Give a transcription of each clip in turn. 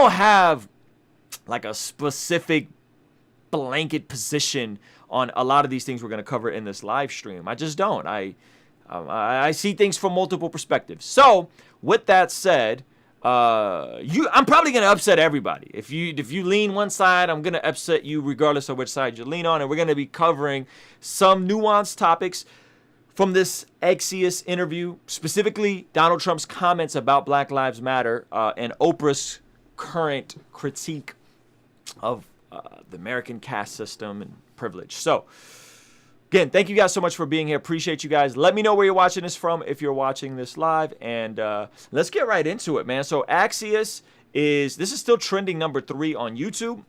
don't have like a specific blanket position on a lot of these things we're going to cover in this live stream. I just don't. I see things from multiple perspectives. So with that said, I'm probably going to upset everybody. If you lean one side, I'm going to upset you regardless of which side you lean on. And we're going to be covering some nuanced topics from this Axios interview, specifically Donald Trump's comments about Black Lives Matter and Oprah's current critique of the American caste system and privilege. So again, thank you guys so much for being here. Appreciate you guys. Let me know where you're watching this from if you're watching this live. And let's get right into it, man. So Axios this is still trending number 3 on YouTube.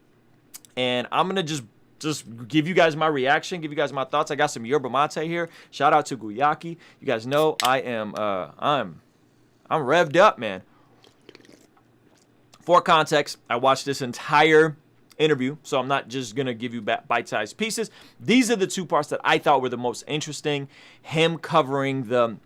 And I'm going to just give you guys my reaction, give you guys my thoughts. I got some yerba mate here. Shout out to Guyaki. You guys know I'm revved up, man. For context, I watched this entire interview, so I'm not just gonna give you bite-sized pieces. These are the 2 parts that I thought were the most interesting. Him covering the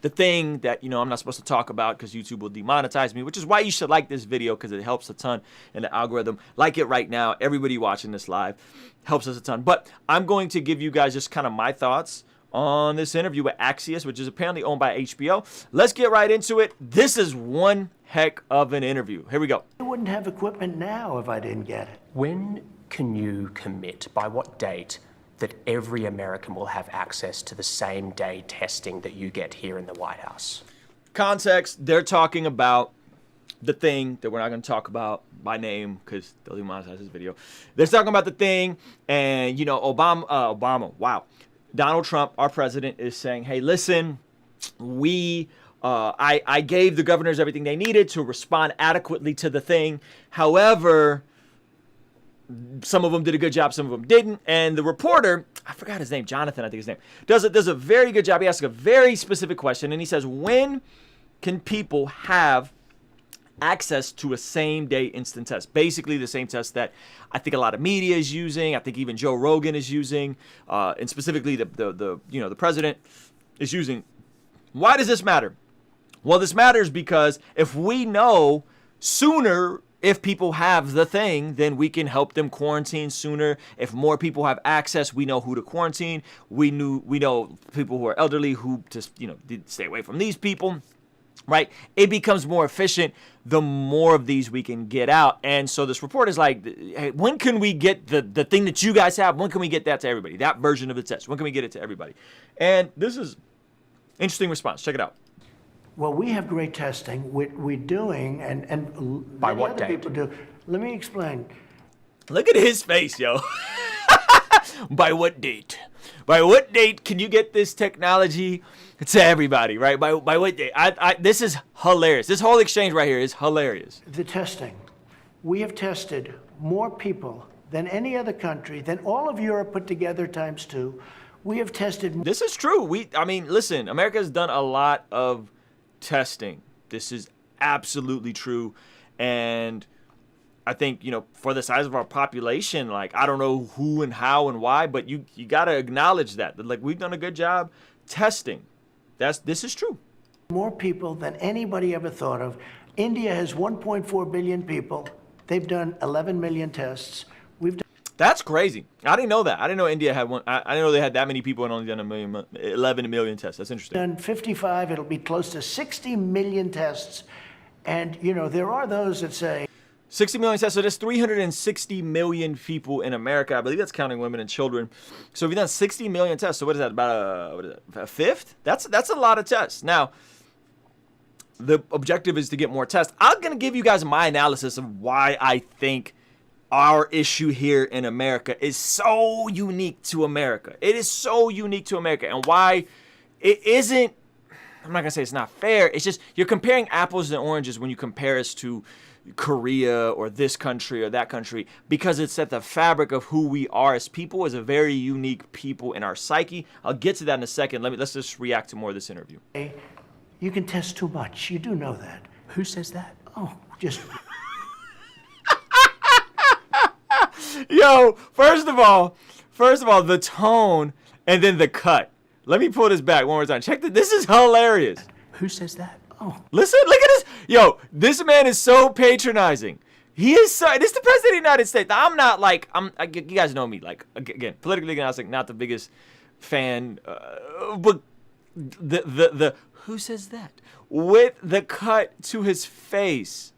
thing that, I'm not supposed to talk about because YouTube will demonetize me, which is why you should like this video, because it helps a ton in the algorithm. Like it right now. Everybody watching this live helps us a ton. But I'm going to give you guys just kind of my thoughts on this interview with Axios, which is apparently owned by HBO. Let's get right into it. This is one heck of an interview. Here we go. I wouldn't have equipment now if I didn't get it. When can you commit, by what date, that every American will have access to the same day testing that you get here in the White House? Context, they're talking about the thing that we're not going to talk about by name because they'll demonetize this video. They're talking about the thing, and, Obama, wow. Donald Trump, our president, is saying, hey, listen, I gave the governors everything they needed to respond adequately to the thing. However, some of them did a good job, some of them didn't. And the reporter, I forgot his name, Jonathan, I think his name, does a very good job. He asks a very specific question, and he says, when can people have access to a same-day instant test? Basically the same test that I think a lot of media is using. I think even Joe Rogan is using, and specifically the president is using. Why does this matter? Well, this matters because if we know sooner if people have the thing, then we can help them quarantine sooner. If more people have access, we know who to quarantine. We know people who are elderly who just stay away from these people. Right? It becomes more efficient the more of these we can get out. And so this report is like, hey, when can we get the thing that you guys have? When can we get that to everybody? That version of the test. When can we get it to everybody? And this is interesting response. Check it out. Well, we have great testing. We're doing, and by what other date? people do. Let me explain. Look at his face, yo. By what date? By what date can you get this technology to everybody, right? By what date? This is hilarious. This whole exchange right here is hilarious. The testing. We have tested more people than any other country, than all of Europe put together times 2. We have tested. This is true. Listen, America has done a lot of testing. This is absolutely true. And I think, for the size of our population, like, I don't know who and how and why, but you got to acknowledge that. Like, we've done a good job testing. This is true. More people than anybody ever thought of. India has 1.4 billion people. They've done 11 million tests. That's crazy. I didn't know that. I didn't know India had one. I didn't know they had that many people and only done 11 million tests. That's interesting. Done 55. It'll be close to 60 million tests. And, there are those that say 60 million tests. So there's 360 million people in America. I believe that's counting women and children. So if you've done 60 million tests, so what is that? About a fifth? That's a lot of tests. Now, the objective is to get more tests. I'm going to give you guys my analysis of why I think our issue here in America is so unique to America. It is so unique to America, and why it isn't, I'm not going to say it's not fair. It's just you're comparing apples and oranges when you compare us to Korea or this country or that country, because it's at the fabric of who we are as people, as a very unique people in our psyche. I'll get to that in a second. Let's just react to more of this interview. You can test too much. You do know that. Who says that? Oh, just... Yo, first of all, the tone and then the cut. Let me pull this back one more time. Check this. This is hilarious. Who says that? Oh. Listen, look at this. Yo, this man is so patronizing. He is so. This is the president of the United States. I'm not like you guys know me. Like again, politically agnostic, not the biggest fan, but the who says that with the cut to his face.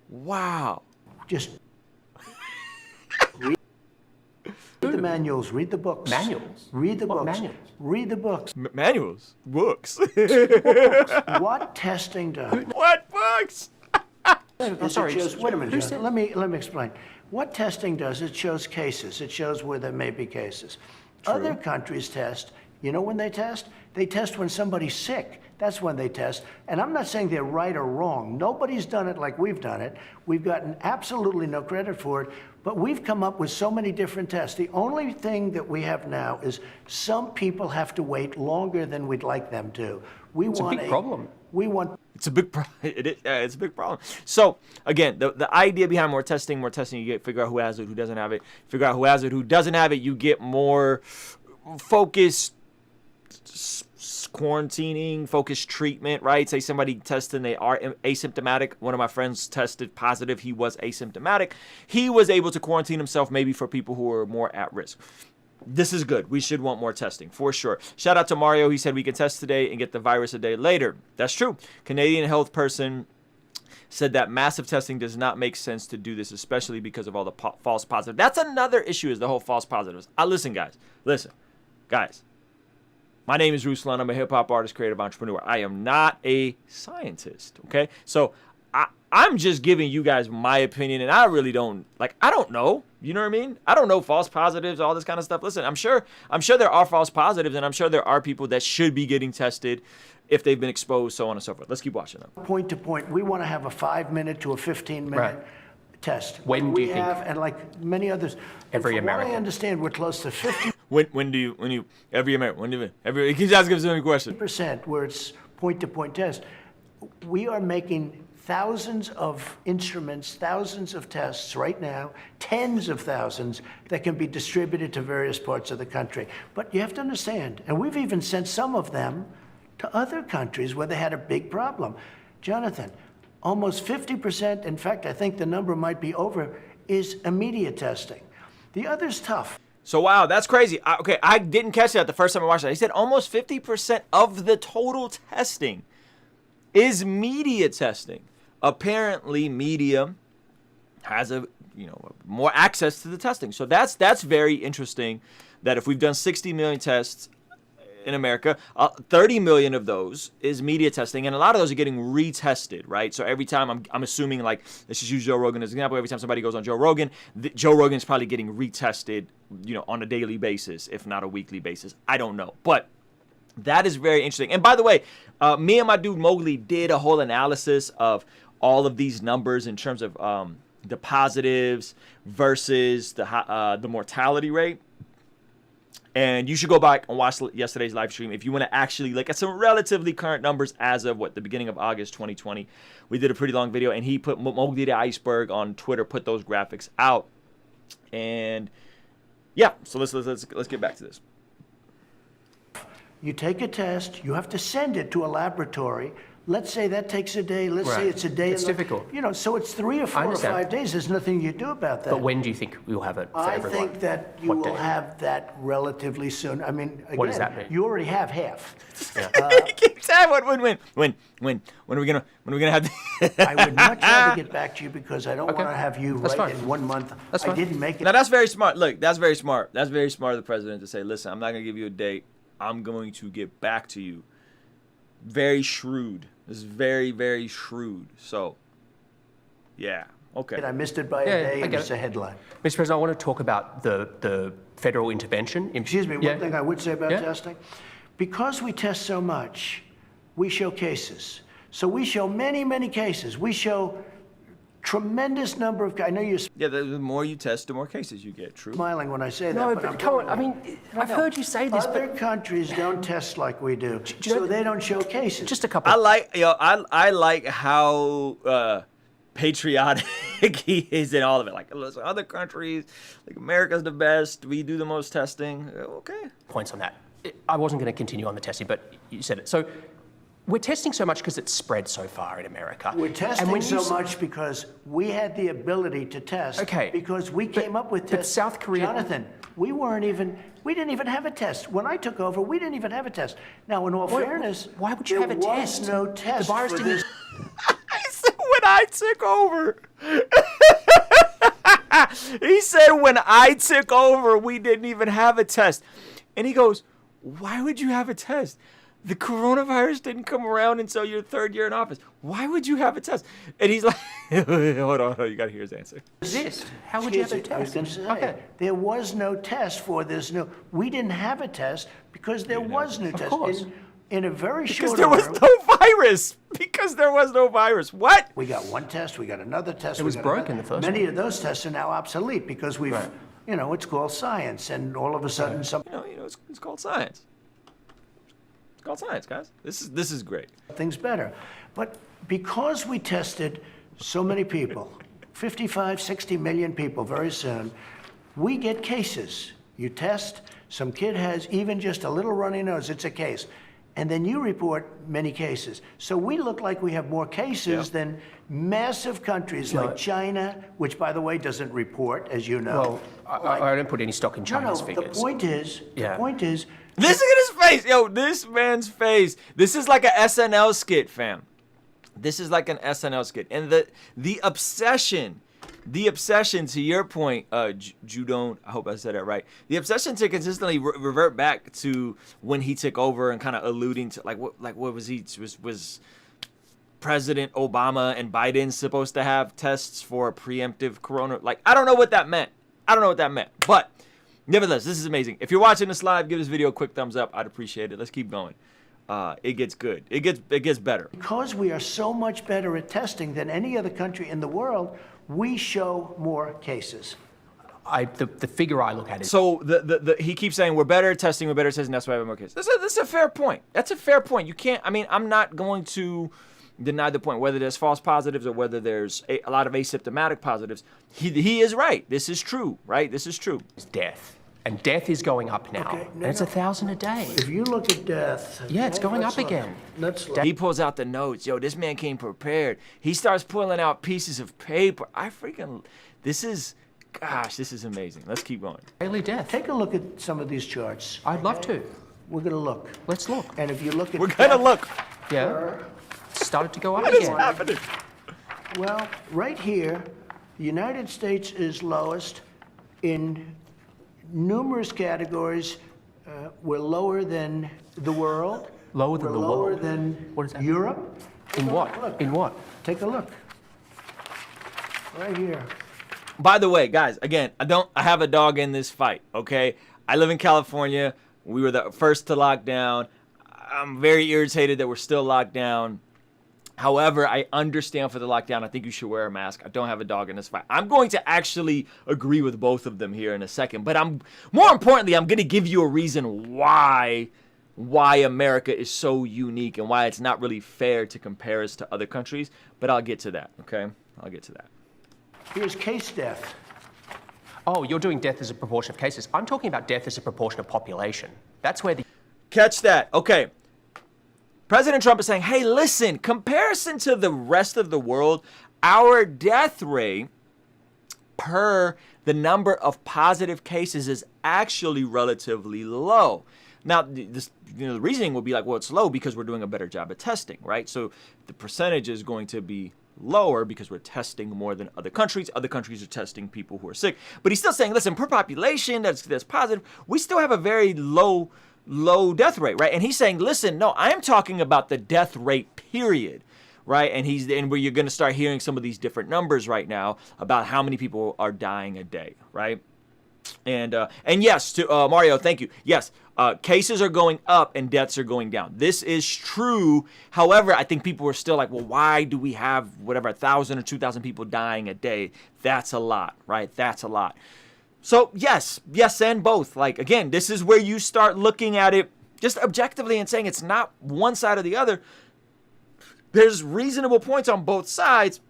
Wow. Just read the manuals, read the books. Manuals? Read the What books. manuals? Read the books. Manuals, books. What testing does? What books? is sorry, it shows, wait a minute, who John, said- let me explain. What testing does, it shows cases. It shows where there may be cases. Other countries test, you know when they test? They test when somebody's sick. That's when they test. And I'm not saying they're right or wrong. Nobody's done it like we've done it. We've gotten absolutely no credit for it, but we've come up with so many different tests. The only thing that we have now is some people have to wait longer than we'd like them to. It's a big problem. We want It's a big it's a big problem. So again, the idea behind more testing, you get figure out who has it, who doesn't have it. Figure out who has it, who doesn't have it. You get more focused quarantining, focused treatment, right? Say somebody tested and they are asymptomatic. One of my friends tested positive. He was asymptomatic. He was able to quarantine himself maybe for people who are more at risk. This is good. We should want more testing for sure. Shout out to Mario. He said we can test today and get the virus a day later. That's true. Canadian health person said that massive testing does not make sense to do this, especially because of all the false positives. That's another issue, is the whole false positives. Listen, guys. My name is Ruslan. I'm a hip-hop artist, creative entrepreneur. I am not a scientist, okay? So I'm just giving you guys my opinion, and I really don't, I don't know. You know what I mean? I don't know false positives, all this kind of stuff. Listen, I'm sure there are false positives, and I'm sure there are people that should be getting tested if they've been exposed, so on and so forth. Let's keep watching them. point to point. We want to have a 5-minute to a 15-minute Right. test. When do you think- and like many others, Every from what American. I understand, we're close to 50%. Every American, he keeps asking so many questions. Where it's point-to-point test. We are making thousands of instruments, thousands of tests right now, tens of thousands that can be distributed to various parts of the country. But you have to understand, and we've even sent some of them to other countries where they had a big problem. Jonathan, almost 50%, in fact, I think the number might be over, is immediate testing. The other's tough. So, wow, that's crazy. I didn't catch that the first time I watched it. He said almost 50% of the total testing is media testing. Apparently, media has more access to the testing. So that's very interesting, that if we've done 60 million tests in America, 30 million of those is media testing, and a lot of those are getting retested, right? So every time, I'm assuming, let's just use Joe Rogan as an example. Every time somebody goes on Joe Rogan, Joe Rogan is probably getting retested, on a daily basis, if not a weekly basis. I don't know, but that is very interesting. And by the way, me and my dude Mowgli did a whole analysis of all of these numbers in terms of the positives versus the mortality rate. And you should go back and watch yesterday's live stream if you want to actually look at some relatively current numbers as of the beginning of August 2020. We did a pretty long video, and he put Mowgli the Iceberg on Twitter, put those graphics out. And yeah, so let's get back to this. You take a test, you have to send it to a laboratory. Let's say that takes a day. Let's say Right. it's a day. It's difficult. So it's 3 or 4 or understand. 5 days. There's nothing you do about that. But when do you think we'll have it for I everyone? think that you What will day? have that relatively soon. I mean, again, What does that mean? you already have half. When are we gonna have? I would much rather get back to you because I don't Okay. want to have you That's right fine. in 1 month. That's I fine. didn't make it. Now that's very smart. Look, that's very smart. That's very smart of the president to say, listen, I'm not gonna give you a date. I'm going to get back to you. Very shrewd. This is very, very shrewd. So, yeah. Okay. I missed it by Yeah, a day, I and get it's it. a headline. Mr. President, I want to talk about the federal intervention. Excuse me, Yeah. one thing I would say about Yeah. testing. Because we test so much, we show cases. So we show many, many cases. We show tremendous number of, I know you're Yeah, the more you test, the more cases you get. True. smiling when I say that. No, I'm but come on. telling I you. mean, I've heard you say this, Other but countries don't test like we do, you know- so they don't show cases. just a couple. I like how patriotic he is in all of it. Like, listen, other countries, like America's the best. We do the most testing. Okay. Points on that. I wasn't going to continue on the testing, but you said it. So We're testing so much because it's spread so far in America. We're And testing when you so much because we had the ability to test. Okay, Because we came up with but tests. South Korea- Jonathan, we didn't even have a test. When I took over, we didn't even have a test. Now, in all fairness, why would you have a there test? was no test The virus for didn't- this. He said when I took over. He said when I took over, we didn't even have a test. And he goes, why would you have a test? The coronavirus didn't come around until your 3rd year in office. Why would you have a test? And he's like, hold on, you got to hear his answer. exist. How would you have a Excuse me, I was test? going to say, there was no test for this new. We didn't have a test because there was no test. course. In a very Because short there was order, no virus. Because there was no virus. What? we got one test, we got another test. It was broken, the first Many one. of those tests are now obsolete because we've, you know, it's called science, and all of a sudden It's called science. It's called science, guys. This is great. something's better. But because we tested so many people, 55, 60 million people very soon, we get cases. You test, some kid has even just a little runny nose, it's a case. And then you report many cases. So we look like we have more cases than massive countries like China, which, by the way, doesn't report, as you know. Well, I don't put any stock in China's the figures. point is, Listen at his face. Yo, this man's face. This is like a SNL skit, fam. This is like an SNL skit. And the obsession, to your point, Judon, I hope I said that right. The obsession to consistently revert back to when he took over and kind of alluding to what was he was President Obama and Biden supposed to have tests for preemptive corona? Like, I don't know what that meant. But nevertheless, this is amazing. If you're watching this live, give this video a quick thumbs up. I'd appreciate it. Let's keep going. It gets good. It gets better. Because we are so much better at testing than any other country in the world, we show more cases. The figure I look at is So he keeps saying we're better at testing, that's why I have more cases. That's a fair point. That's a fair point. You can't, I'm not going to deny the point, whether there's false positives or whether there's a lot of asymptomatic positives. He is right. This is true, right? This is true. death. And death is going up now. Okay, and it's 1,000 a day. If you look at death... Yeah, it's going let's up look. again. Let's look. He pulls out the notes. Yo, this man came prepared. He starts pulling out pieces of paper. This is amazing. Let's keep going. Daily death. Take a look at some of these charts. I'd love to. We're going to look. Let's look. And if you look at... We're gonna look. Yeah. Started to go up What is again. happening? Well, right here, the United States is lowest in numerous categories. We're lower than the world. Lower than We're the lower world? than What is that? Europe. In what? Look. In what? Take a look. Right here. By the way, guys, again, I have a dog in this fight, okay? I live in California. We were the first to lock down. I'm very irritated that we're still locked down. However, I understand for the lockdown. I think you should wear a mask. I don't have a dog in this fight. I'm going to actually agree with both of them here in a second. But more importantly, I'm going to give you a reason why America is so unique and why it's not really fair to compare us to other countries. But I'll get to that, okay? I'll get to that. Here's case death. Oh, you're doing death as a proportion of cases. I'm talking about death as a proportion of population. That's where the Catch that. Okay. President Trump is saying, hey, listen, comparison to the rest of the world, our death rate per the number of positive cases is actually relatively low. Now, the reasoning will be like, well, it's low because we're doing a better job at testing, right? So the percentage is going to be lower because we're testing more than other countries. Other countries are testing people who are sick. But he's still saying, listen, per population that's positive, we still have a very low death rate, right? And he's saying, listen, no, I'm talking about the death rate, period, right? And where you're going to start hearing some of these different numbers right now about how many people are dying a day, right? And yes, to Mario, thank you. Yes, cases are going up and deaths are going down. This is true. However, I think people are still like, well, why do we have whatever 1,000 or 2,000 people dying a day? That's a lot, right? That's a lot. So yes, and both. Like, again, this is where you start looking at it just objectively and saying it's not one side or the other. There's reasonable points on both sides.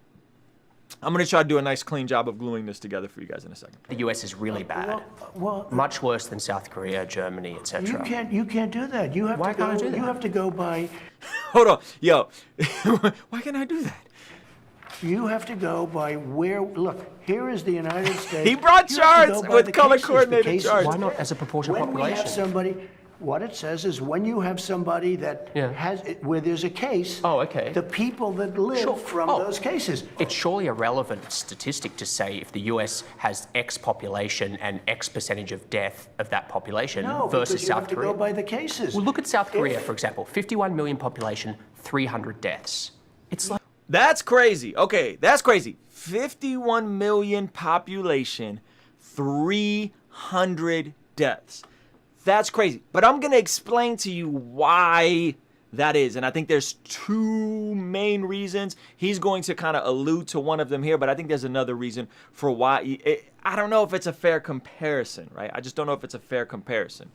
I'm going to try to do a nice clean job of gluing this together for you guys in a second. The US is really bad. Well, Much worse than South Korea, Germany, etc. you can't do that. You have Why to go. can't I do that? You have to go by. Hold on. Yo, why can't I do that? You have to go by where. Look, here is the United States. He brought You have to charts go by with the color-coordinated cases. The charts. Why not as a proportion of When we have population? somebody, what it says is when you have somebody that Yeah. has where there's a case. Oh, okay. The people that live Sure. from Oh. those cases. It's surely a relevant statistic to say if the US has X population and X percentage of death of that population No, versus because you South have to Korea. go by the cases. Well, look at South Korea, for example. 51 million population, 300 deaths. It's like That's crazy. Okay, that's crazy. 51 million population, 300 deaths. That's crazy. But I'm going to explain to you why that is. And I think there's two main reasons. He's going to kind of allude to one of them here, but I think there's another reason for why. I don't know if it's a fair comparison, right? I just don't know if it's a fair comparison.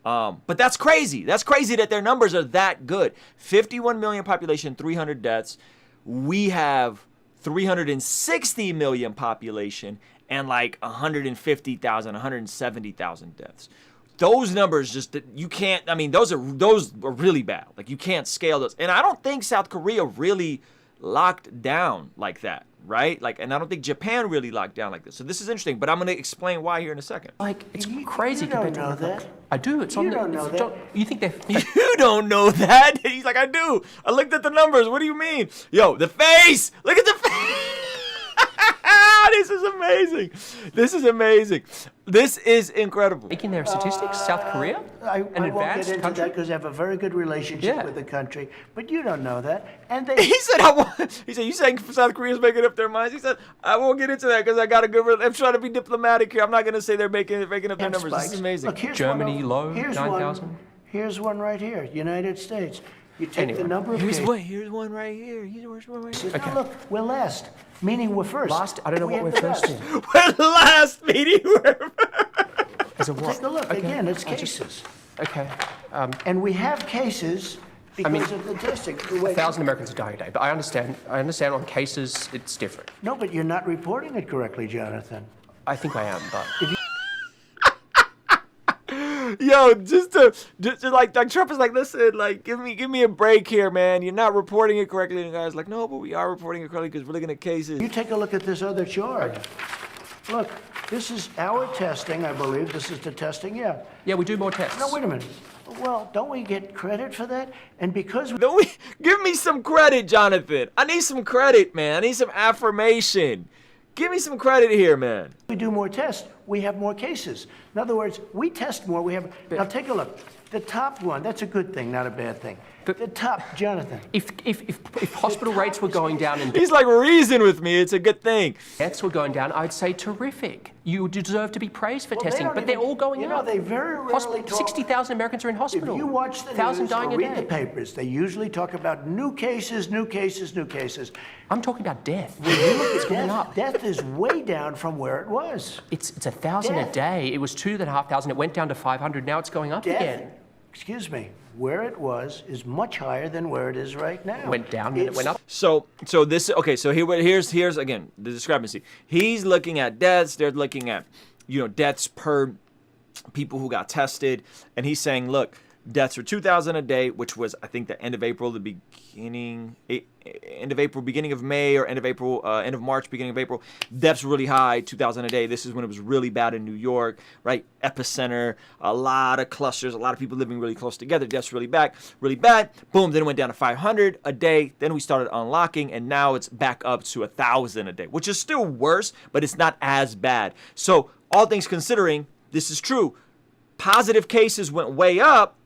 But that's crazy. That's crazy that their numbers are that good. 51 million population, 300 deaths. We have 360 million population and like 150,000, 170,000 deaths. Those numbers just, you can't, I mean, those are really bad. Like you can't scale those. And I don't think South Korea really locked down like that, right? Like, and I don't think Japan really locked down like this. So this is interesting, but I'm going to explain why here in a second. it's You- crazy you don't compared to know other that. I do. It's on You the. don't know it's- that. You think they're? You don't know that. He's like, I do. I looked at the numbers. What do you mean? Yo, the face. Look at the face. This is amazing. This is amazing. This is incredible. Making their statistics, South Korea, I an won't get advanced into country. that because I have a very good relationship Yeah. with the country, but you don't know that. And they, He said, he said, you saying South Korea's making up their minds? He said, I won't get into that because I got a good, I'm trying to be diplomatic here. I'm not going to say they're making up their have numbers. This is spikes. amazing. Look, here's Germany, one, low, here's 9,000. one. Here's one right here, United States. You take Anyway, the number of Here's cases. one. Here's one right here. Here's one right here. Now look, we're last, meaning we're first. Last, I don't know We what have we're the first best. in. We're last meeting. As a what? Take a look, Okay. again, it's I just- cases. Okay. And we have cases because mean, of the testing. Wait, 1,000 Americans are dying a day, but I understand. on cases it's different. no, but you're not reporting it correctly, Jonathan. I think I am, but Yo, just like Trump is like, listen, like give me a break here, man. You're not reporting it correctly. And the guy's like, no, but we are reporting it correctly because we're looking at cases. You take a look at this other chart. Look, this is our testing, I believe. This is the testing, yeah. yeah, we do more tests. No, wait a minute. Well, don't we get credit for that? And because Don't we give me some credit, Jonathan? I need some credit, man. I need some affirmation. Give me some credit here, man. we do more tests, we have more cases. In other words, we test more, we have... Now, take a look. The top one, that's a good thing, not a bad thing. But- The top, Jonathan. If hospital rates were going down and He's like, reason with me. It's a good thing. deaths were going down, I'd say terrific. You deserve to be praised for Well, they testing, don't but they're even- all going you know, up. they very rarely talk- 60,000 Americans are in If hospital. you watch the 1,000 news dying or a read the day. papers, they usually talk about new cases, new cases, new cases. I'm talking about death. It's going up. Death is way down from where it was. It's 1,000 a Death. day. It was 2,500. It went down to 500. Now it's going up again. Excuse me, where it was is much higher than where it is right now. It went down and it went up. So this okay. So here's again the discrepancy. He's looking at deaths. They're looking at deaths per people who got tested, and he's saying, look, deaths are 2,000 a day, which was I think the end of April, end of April, beginning of May, or end of April, end of March, beginning of April. Deaths really high, 2,000 a day. This is when it was really bad in New York, right? Epicenter, a lot of clusters, a lot of people living really close together. Deaths really bad. Boom, then it went down to 500 a day. Then we started unlocking, and now it's back up to 1,000 a day, which is still worse, but it's not as bad. So all things considering, this is true. Positive cases went way up.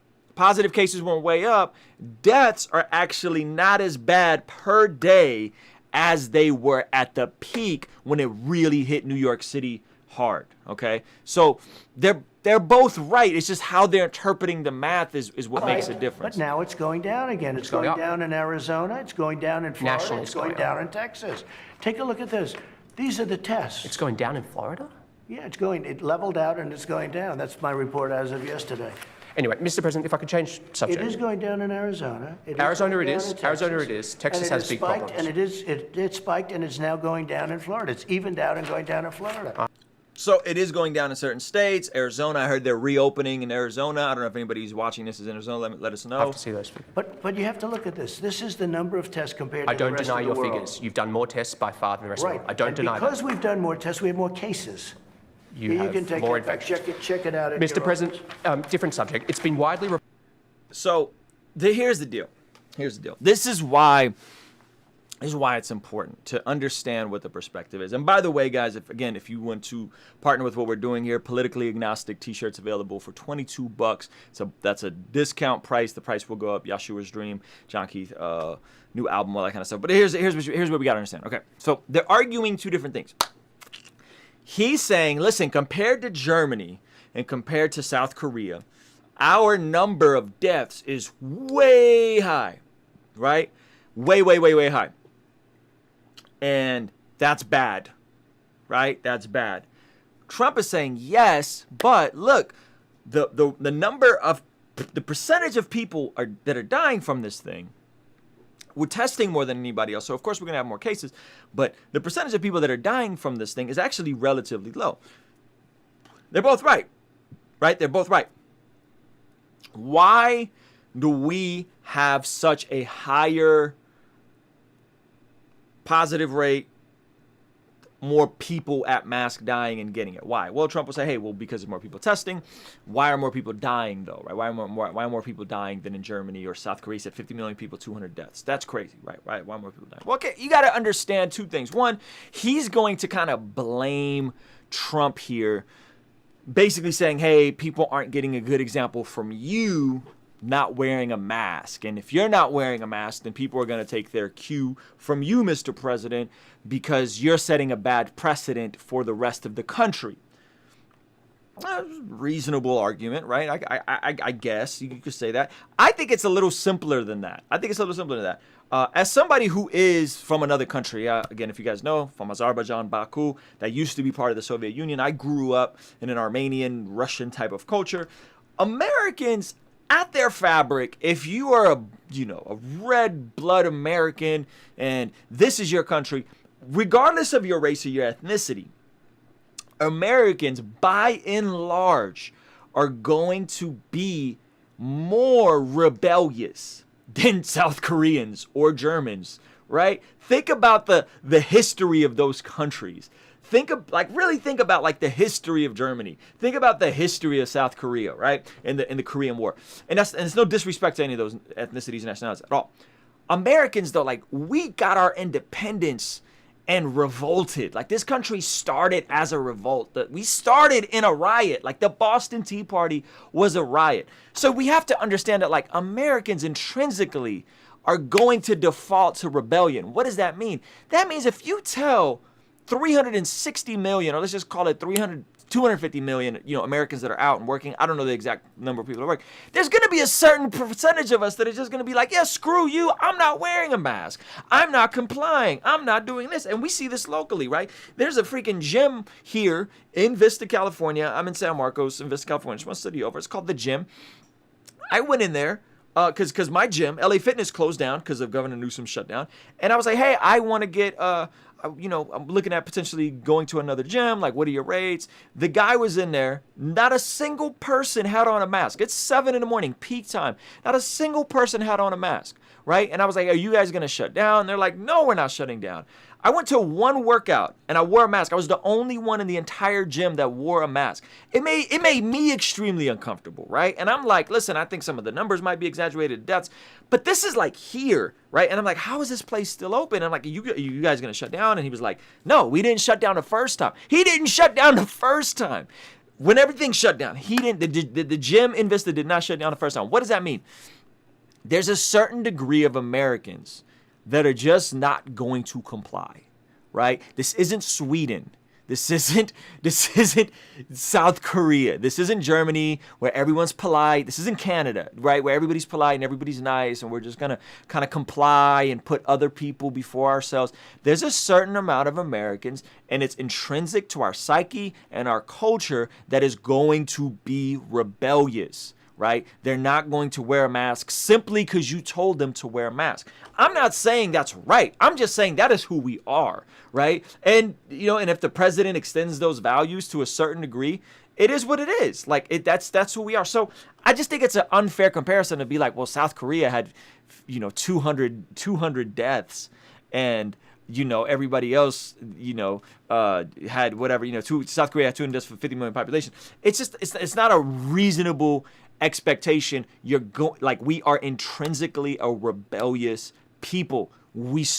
Deaths are actually not as bad per day as they were at the peak when it really hit New York City hard. Okay, so they're both right. It's just how they're interpreting the math is what makes a difference. But now it's going down again. It's going going up. down in Arizona. It's going down in Florida. Nationally, it's it's going going down in Texas. Take a look at this. These are the tests. It's going down in Florida? Yeah, it leveled out and it's going down. That's my report as of yesterday. Anyway, Mr. President, if I could change subject. It is going down in Arizona. Arizona it is. Texas, Arizona it is. Texas has big spiked, problems. And it spiked, and it's now going down in Florida. It's evened out and going down in Florida. So it is going down in certain states. Arizona, I heard they're reopening in Arizona. I don't know if anybody who's watching this is in Arizona. Let us know. I have to see those figures. But you have to look at this. This is the number of tests compared to I don't the rest deny of the your world. figures. You've done more tests by far than the rest of the Right. world. I don't and deny because that. we've done more tests, we have more cases. You have can take more that back. infections. Check it out. At Mr. your President, different subject. It's been widely reported. So here's the deal. This is why it's important to understand what the perspective is. And by the way, guys, if you want to partner with what we're doing here, politically agnostic t-shirts available for $22. So that's a discount price. The price will go up. Yeshua's Dream, John Keith, new album, all that kind of stuff. But here's what we got to understand. Okay, so they're arguing two different things. He's saying, listen, compared to Germany and compared to South Korea, our number of deaths is way high, right? Way high. And that's bad, right? That's bad. Trump is saying yes, but look, the number of the percentage of people that are dying from this thing, we're testing more than anybody else. So of course we're gonna have more cases, but the percentage of people that are dying from this thing is actually relatively low. They're both right? They're both right. Why do we have such a higher positive rate, more people at mask dying and getting it? Why? Well, Trump will say, hey, because of more people testing. Why are more people dying though, right? Why are more people dying than in Germany or South Korea? Said 50 million people, 200 deaths. That's crazy, right? Why are more people dying? Well, okay, you got to understand two things. One, he's going to kind of blame Trump here, basically saying, hey, people aren't getting a good example from you not wearing a mask. And if you're not wearing a mask, then people are going to take their cue from you, Mr. President, because you're setting a bad precedent for the rest of the country. Reasonable argument, right? I guess you could say that. I think it's a little simpler than that. As somebody who is from another country, again, if you guys know, from Azerbaijan, Baku, that used to be part of the Soviet Union. I grew up in an Armenian, Russian type of culture. Americans, at their fabric, if you are a red blood American and this is your country, regardless of your race or your ethnicity, Americans, by and large, are going to be more rebellious than South Koreans or Germans, right? Think about the history of those countries. Think about the history of Germany. Think about the history of South Korea, right? In the Korean War. And it's no disrespect to any of those ethnicities and nationalities at all. Americans, though, we got our independence and revolted. This country started as a revolt. We started in a riot. The Boston Tea Party was a riot. So we have to understand that Americans intrinsically are going to default to rebellion. What does that mean? That means if you tell 360 million, or let's just call it 250 million, Americans that are out and working. I don't know the exact number of people that work. There's going to be a certain percentage of us that is just going to be like, yeah, screw you. I'm not wearing a mask. I'm not complying. I'm not doing this. And we see this locally, right? There's a freaking gym here in Vista, California. I'm in San Marcos in Vista, California. Just one city over. It's called The Gym. I went in there because my gym, LA Fitness, closed down because of Governor Newsom's shutdown. And I was like, hey, I want to get I'm looking at potentially going to another gym. What are your rates? The guy was in there. Not a single person had on a mask. It's 7 a.m, peak time. Not a single person had on a mask, right? And I was like, are you guys going to shut down? They're like, no, we're not shutting down. I went to one workout and I wore a mask. I was the only one in the entire gym that wore a mask. It made me extremely uncomfortable, right? And I'm like, listen, I think some of the numbers might be exaggerated deaths, but this is here, right? And I'm like, how is this place still open? I'm like, are you guys gonna shut down? And he was like, no, we didn't shut down the first time. He didn't shut down the first time. When everything shut down, he didn't. The gym in Vista did not shut down the first time. What does that mean? There's a certain degree of Americans that are just not going to comply, right? This isn't Sweden. This isn't South Korea. This isn't Germany where everyone's polite. This isn't Canada, right? Where everybody's polite and everybody's nice and we're just going to kind of comply and put other people before ourselves. There's a certain amount of Americans, and it's intrinsic to our psyche and our culture, that is going to be rebellious, right? They're not going to wear a mask simply because you told them to wear a mask. I'm not saying that's right. I'm just saying that is who we are, right? And, and if the president extends those values to a certain degree, it is what it is. Like, that's who we are. So I just think it's an unfair comparison to be like, well, South Korea had, 200 deaths, and everybody else, had whatever, South Korea had 200 deaths for 50 million population. It's just, it's not a reasonable expectation. We are intrinsically a rebellious people. The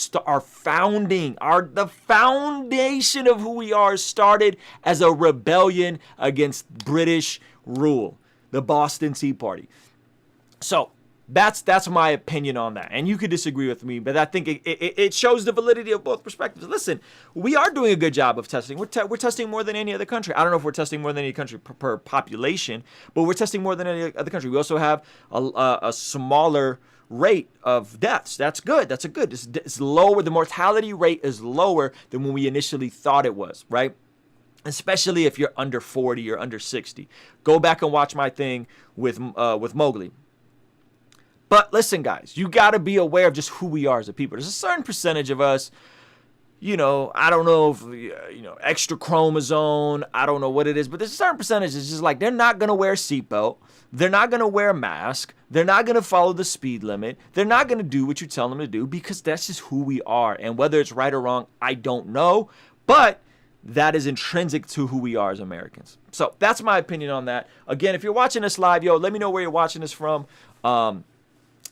foundation of who we are started as a rebellion against British rule, the Boston Tea Party. So that's my opinion on that. And you could disagree with me, but I think it shows the validity of both perspectives. Listen, we are doing a good job of testing. We're testing more than any other country. I don't know if we're testing more than any country per population, but we're testing more than any other country. We also have a smaller rate of deaths. That's good. That's good. It's lower. The mortality rate is lower than when we initially thought it was, right? Especially if you're under 40 or under 60. Go back and watch my thing with Mowgli. But listen, guys, you got to be aware of just who we are as a people. There's a certain percentage of us, I don't know if, extra chromosome, I don't know what it is, but there's a certain percentage that's just like, they're not going to wear a seatbelt. They're not going to wear a mask. They're not going to follow the speed limit. They're not going to do what you tell them to do, because that's just who we are. And whether it's right or wrong, I don't know. But that is intrinsic to who we are as Americans. So that's my opinion on that. Again, if you're watching this live, let me know where you're watching this from.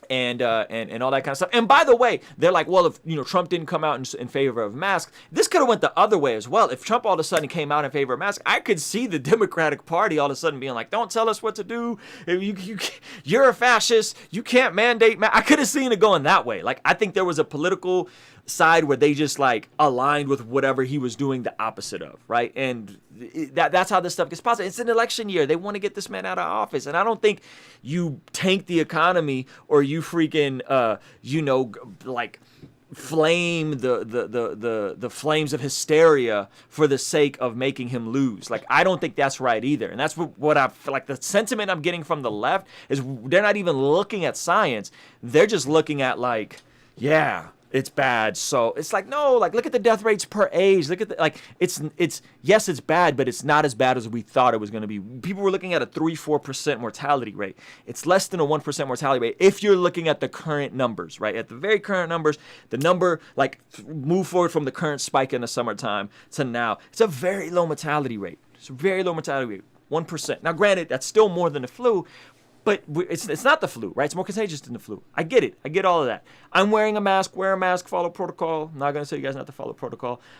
And all that kind of stuff. And by the way, they're like, well, if Trump didn't come out in favor of masks, this could have went the other way as well. If Trump all of a sudden came out in favor of masks, I could see the Democratic Party all of a sudden being like, don't tell us what to do. You're a fascist. You can't mandate masks. I could have seen it going that way. Like, I think there was a political side where they just like aligned with whatever he was doing the opposite of, right? And that's how this stuff gets positive. It's an election year. They want to get this man out of office. And I don't think you tank the economy or you freaking, flame the flames of hysteria for the sake of making him lose. Like, I don't think that's right either. And that's what I feel like the sentiment I'm getting from the left is they're not even looking at science. They're just looking at like, yeah, it's bad. So it's like, no, like, look at the death rates per age. Look at it's yes, it's bad, but it's not as bad as we thought it was going to be. People were looking at a 3-4% mortality rate. It's less than a 1% mortality rate if you're looking at the current numbers, right? At the very current numbers, the number, like, move forward from the current spike in the summertime to now, it's a very low mortality rate. It's a very low mortality rate, 1%. Now, granted, that's still more than the flu, but it's not the flu, right? It's more contagious than the flu. I get it. I get all of that. I'm wearing a mask. Wear a mask. Follow protocol. I'm not going to tell you guys not to follow protocol.